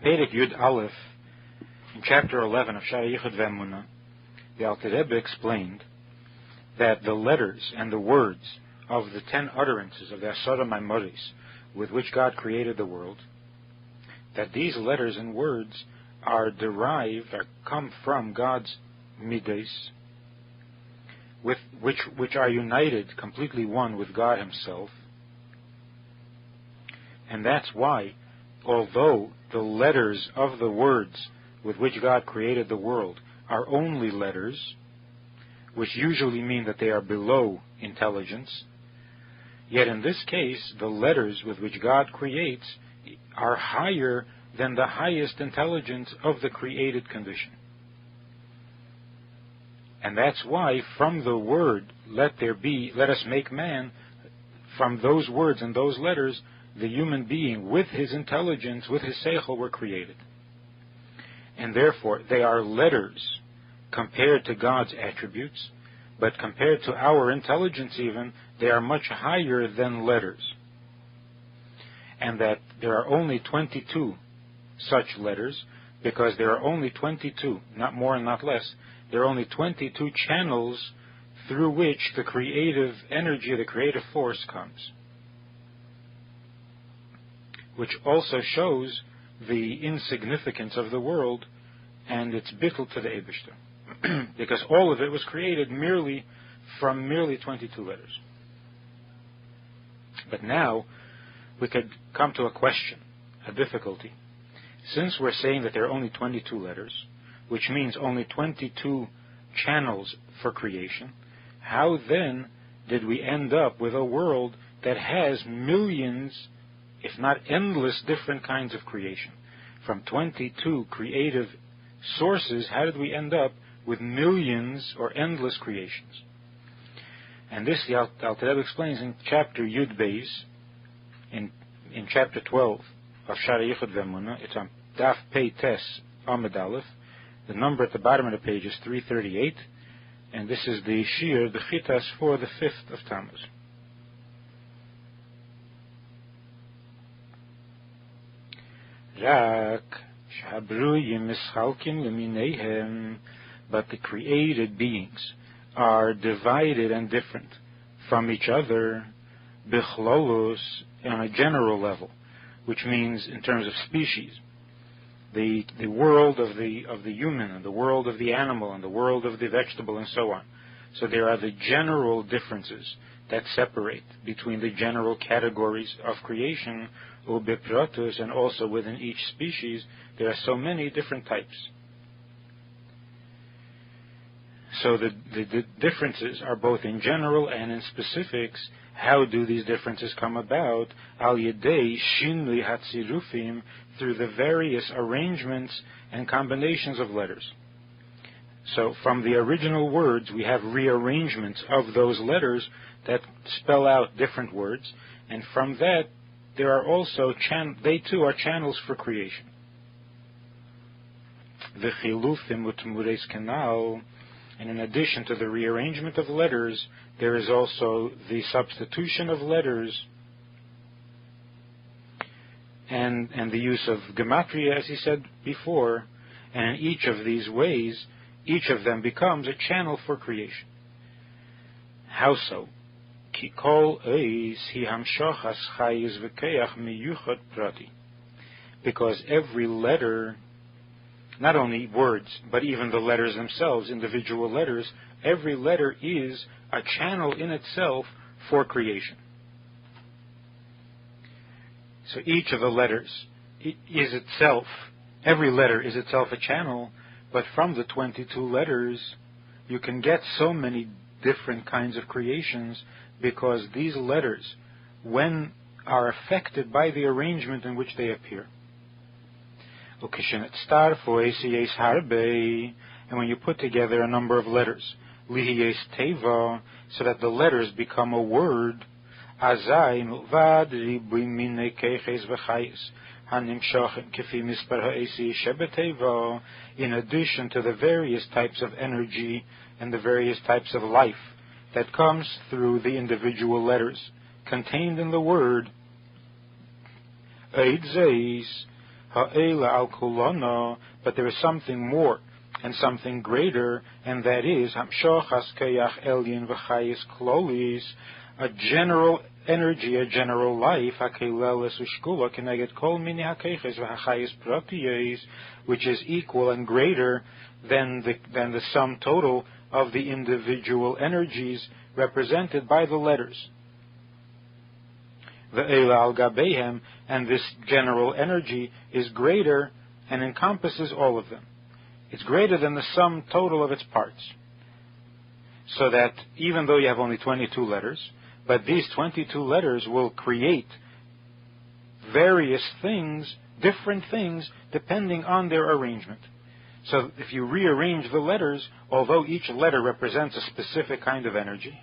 Perek Yud Aleph, in chapter 11 of Shara Yichud V'Emunah, the Alter Rebbe explained that the letters and the words of the 10 utterances of the Asara Maimoris with which God created the world, that these letters and words are derived, or come from God's midas, which are united, completely one with God Himself. And that's why, although the letters of the words with which God created the world are only letters, which usually mean that they are below intelligence, yet in this case, the letters with which God creates are higher than the highest intelligence of the created condition. And that's why from the word, let us make man, from those words and those letters, the human being with his intelligence, with his seichel, were created. And therefore, they are letters compared to God's attributes, but compared to our intelligence even, they are much higher than letters. And that there are only 22 such letters, because there are only 22, not more and not less, there are only 22 channels through which the creative energy, the creative force comes. Which also shows the insignificance of the world and its bittul to the Eibishter. Because all of it was created merely from 22 letters. But now we could come to a question, a difficulty. Since we're saying that there are only 22 letters, which means only 22 channels for creation, how then did we end up with a world that has millions, if not endless, different kinds of creation? From 22 creative sources, how did we end up with millions or endless creations? And this the Alter Rebbe explains in chapter Yud Beis, in chapter 12 of Shara Yichud V'Emunah. It's on Daf Pei Tes Amud Aleph. The number at the bottom of the page is 338, and this is the Shir, the Chitas for the 5th of Tammuz. But the created beings are divided and different from each other, bichlolus, on a general level, which means in terms of species. The world of the human, and the world of the animal, and the world of the vegetable, and so on. So there are the general differences that separate between the general categories of creation, ubeprotus, and also within each species there are so many different types. So the differences are both in general and in specifics. How do these differences come about? Al yedei shinui hatzirufim, through the various arrangements and combinations of letters. So from the original words, we have rearrangements of those letters that spell out different words, and from that there are also they too are channels for creation. The chilufim utmureis kanal. And in addition to the rearrangement of letters, there is also the substitution of letters and the use of gematria, as he said before. And in each of these ways, each of them becomes a channel for creation. How so? Ki kol eis hi hamshachas chayis v'keach miyuchad prati. Because every letter, not only words, but even the letters themselves, individual letters, every letter is a channel in itself for creation. So each of the letters is itself, every letter is itself a channel, but from the 22 letters you can get so many different kinds of creations, because these letters, when are affected by the arrangement in which they appear. And when you put together a number of letters, so that the letters become a word, in addition to the various types of energy and the various types of life that comes through the individual letters contained in the word, ha'ela al kulana, but there is something more and something greater, and that is hamshochas kayach elyon v'chayis klolis, a general energy, a general life, hakeleles ushkula keneged kol mini hakeches v'hachayis pratiyes, which is equal and greater than the sum total of the individual energies represented by the letters. Ve'ela al gabehem, and this general energy is greater and encompasses all of them. It's greater than the sum total of its parts. So that even though you have only 22 letters, but these 22 letters will create various things, different things, depending on their arrangement. So if you rearrange the letters, although each letter represents a specific kind of energy,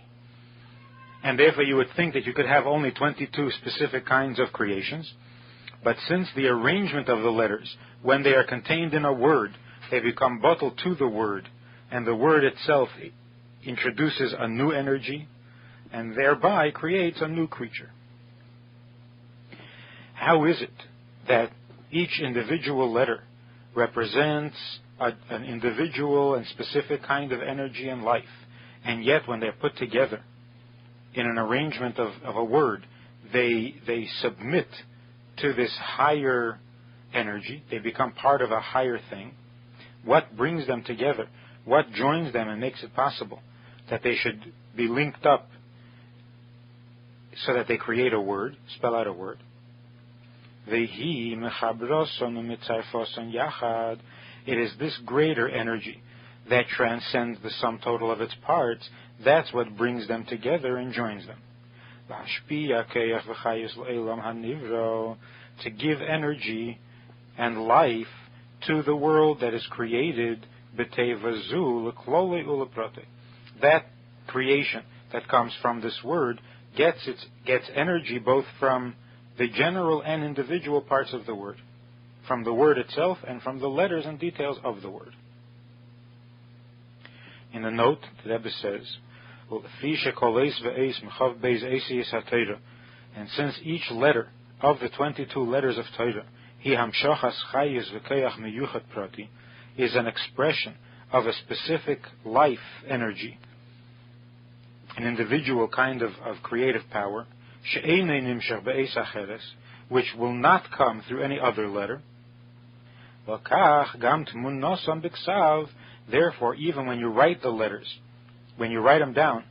and therefore you would think that you could have only 22 specific kinds of creations, but since the arrangement of the letters, when they are contained in a word, they become bottled to the word, and the word itself introduces a new energy, and thereby creates a new creature. How is it that each individual letter represents an individual and specific kind of energy and life, and yet when they're put together in an arrangement of a word, they submit to this higher energy, they become part of a higher thing? What brings them together? What joins them and makes it possible that they should be linked up so that they create a word, spell out a word? It is this greater energy that transcends the sum total of its parts. That's what brings them together and joins them. To give energy and life to the world that is created, that creation that comes from this word gets energy both from the general and individual parts of the word, from the word itself and from the letters and details of the word. In the note, the Rebbe says, and since each letter of the 22 letters of Torah is an expression of a specific life energy, an individual kind of creative power, which will not come through any other letter. Therefore, even when you write the letters, when you write them down,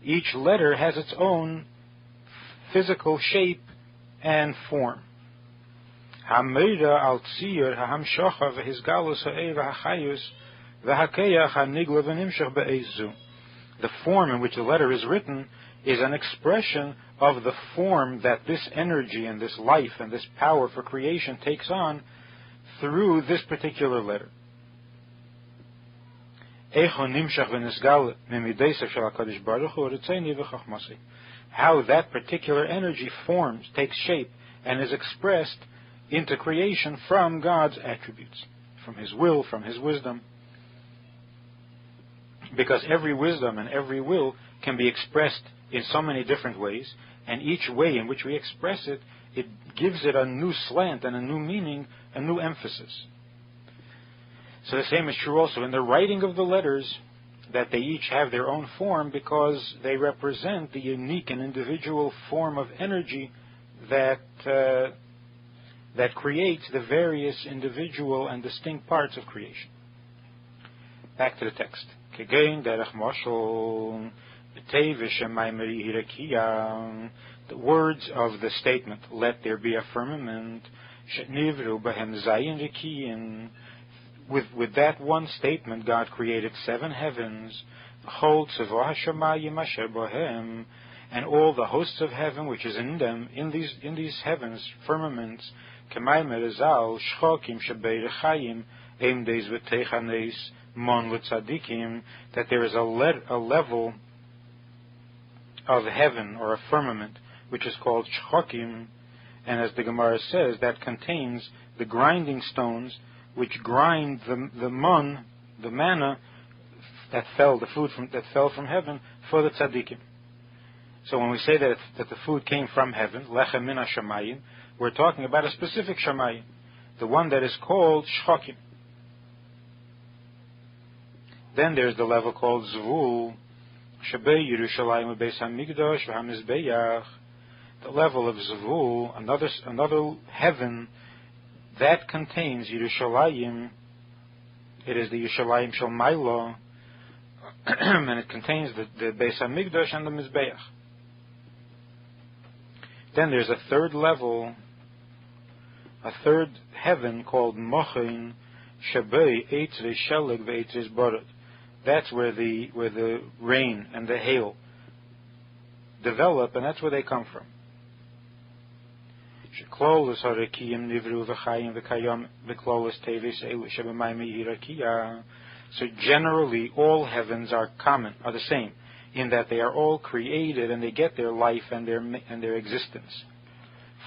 each letter has its own physical shape and form. The form in which the letter is written is an expression of the form that this energy and this life and this power for creation takes on through this particular letter. How that particular energy forms, takes shape, and is expressed into creation from God's attributes, from His will, from His wisdom. Because every wisdom and every will can be expressed in so many different ways, and each way in which we express it, it gives it a new slant and a new meaning, a new emphasis. So the same is true also in the writing of the letters, that they each have their own form because they represent the unique and individual form of energy that creates the various individual and distinct parts of creation. Back to the text. The words of the statement, let there be a firmament, with that one statement, God created 7 heavens, and all the hosts of heaven which is in them, in these heavens, firmaments, that there is a level of heaven or a firmament which is called shchokim, and as the Gemara says, that contains the grinding stones which grind the manna that fell, the food that fell from heaven for the tzaddikim. So when we say that the food came from heaven, lechem min hashamayim, we're talking about a specific shamayim, the one that is called shchokim. Then there's the level called zvul, shebei Yerushalayim u'beis hamikdash v'hamizbeach. The level of zvul, another heaven that contains Yerushalayim. It is the Yerushalayim shel Mailo, and it contains the Beis Hamikdash and the Mizbeach. Then there's a third level, a third heaven called Mochin Shabei Eitz Shelig ve'Eitz Borod. That's where the rain and the hail develop, and that's where they come from. So generally, all heavens are common, are the same, in that they are all created and they get their life and their existence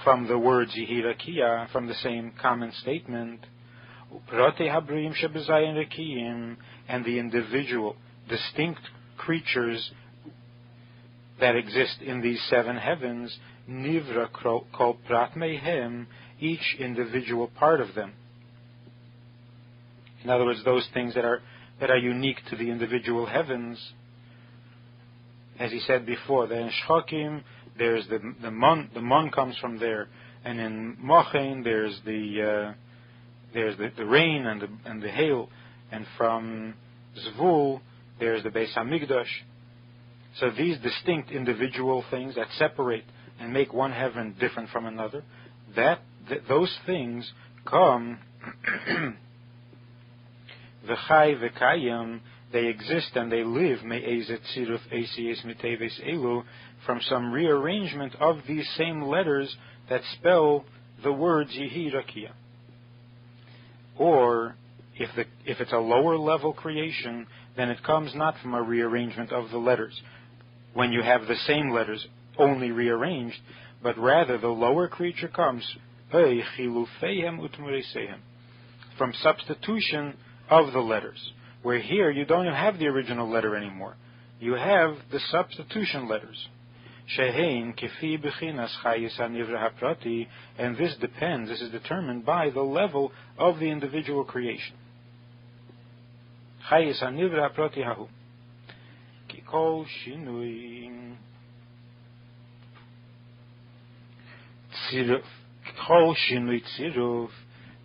from the words Yehirakia, from the same common statement, and the individual, distinct creatures that exist in these seven heavens, Nivra kol prat mehem, each individual part of them. In other words, those things that are unique to the individual heavens. As he said before, that in Shchokim there's the mon comes from there, and in Mochen there's the rain and the hail, and from Zvul there's the Beis Hamikdash. So these distinct individual things that separate and make one heaven different from another, those things come v'chai v'kayim, they exist and they live me'ezet tziruf ACS miteves elu, from some rearrangement of these same letters that spell the words Yehi Rakia. Or if it's a lower level creation, then it comes not from a rearrangement of the letters, when you have the same letters only rearranged, but rather the lower creature comes from substitution of the letters, where here you don't have the original letter anymore. You have the substitution letters. And this is determined by the level of the individual creation.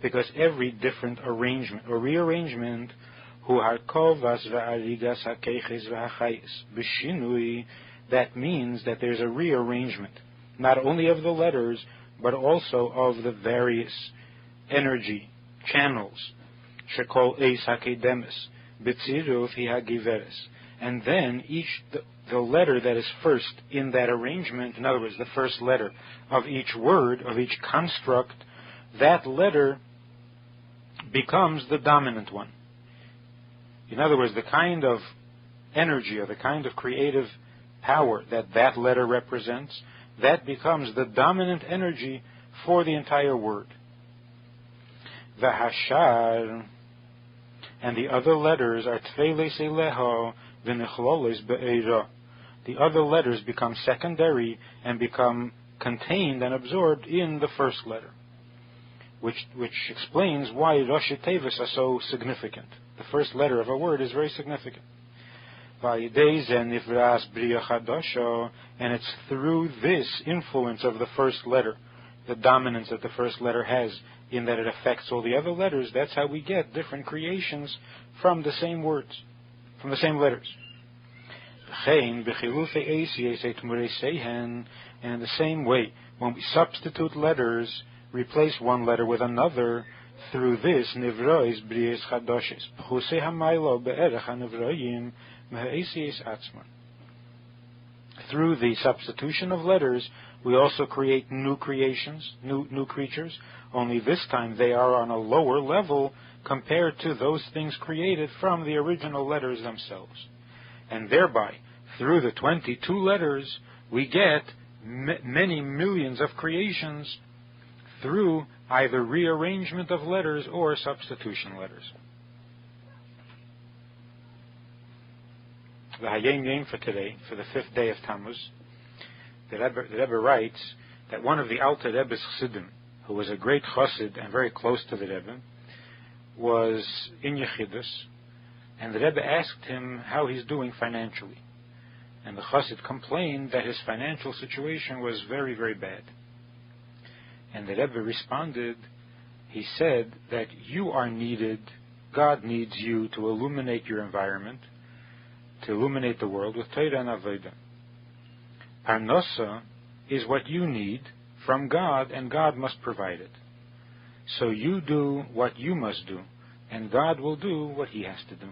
Because every different arrangement or rearrangement, that means that there's a rearrangement, not only of the letters, but also of the various energy channels. And then the letter that is first in that arrangement, in other words, the first letter of each word, of each construct, that letter becomes the dominant one. In other words, the kind of energy or the kind of creative power that letter represents, that becomes the dominant energy for the entire word. V'hashar, and the other letters are tfeiles eleho v'nechloles be'eira. The other letters become secondary and become contained and absorbed in the first letter, which explains why Rosh Tevis are so significant. The first letter of a word is very significant. And it's through this influence of the first letter, the dominance that the first letter has, in that it affects all the other letters, that's how we get different creations from the same words, from the same letters. And in the same way, when we substitute letters, replace one letter with another, through this, nivrois bries chadoshes, pchusei hamaylo be'erech hanivroim me'eisies atzman. Through the substitution of letters, we also create new creations, new creatures, only this time they are on a lower level compared to those things created from the original letters themselves. And thereby, through the 22 letters, we get many millions of creations through either rearrangement of letters or substitution letters. The Hayom Yom for today, for the 5th day of Tammuz, the Rebbe writes that one of the Alter Rebbe's Chassidim, who was a great Chassid and very close to the Rebbe, was in Yechidus, and the Rebbe asked him how he's doing financially. And the Chassid complained that his financial situation was very, very bad. And the Rebbe responded, he said that you are needed, God needs you to illuminate your environment, to illuminate the world with Torah and Avodah. Parnasa is what you need from God, and God must provide it. So you do what you must do, and God will do what He has to do.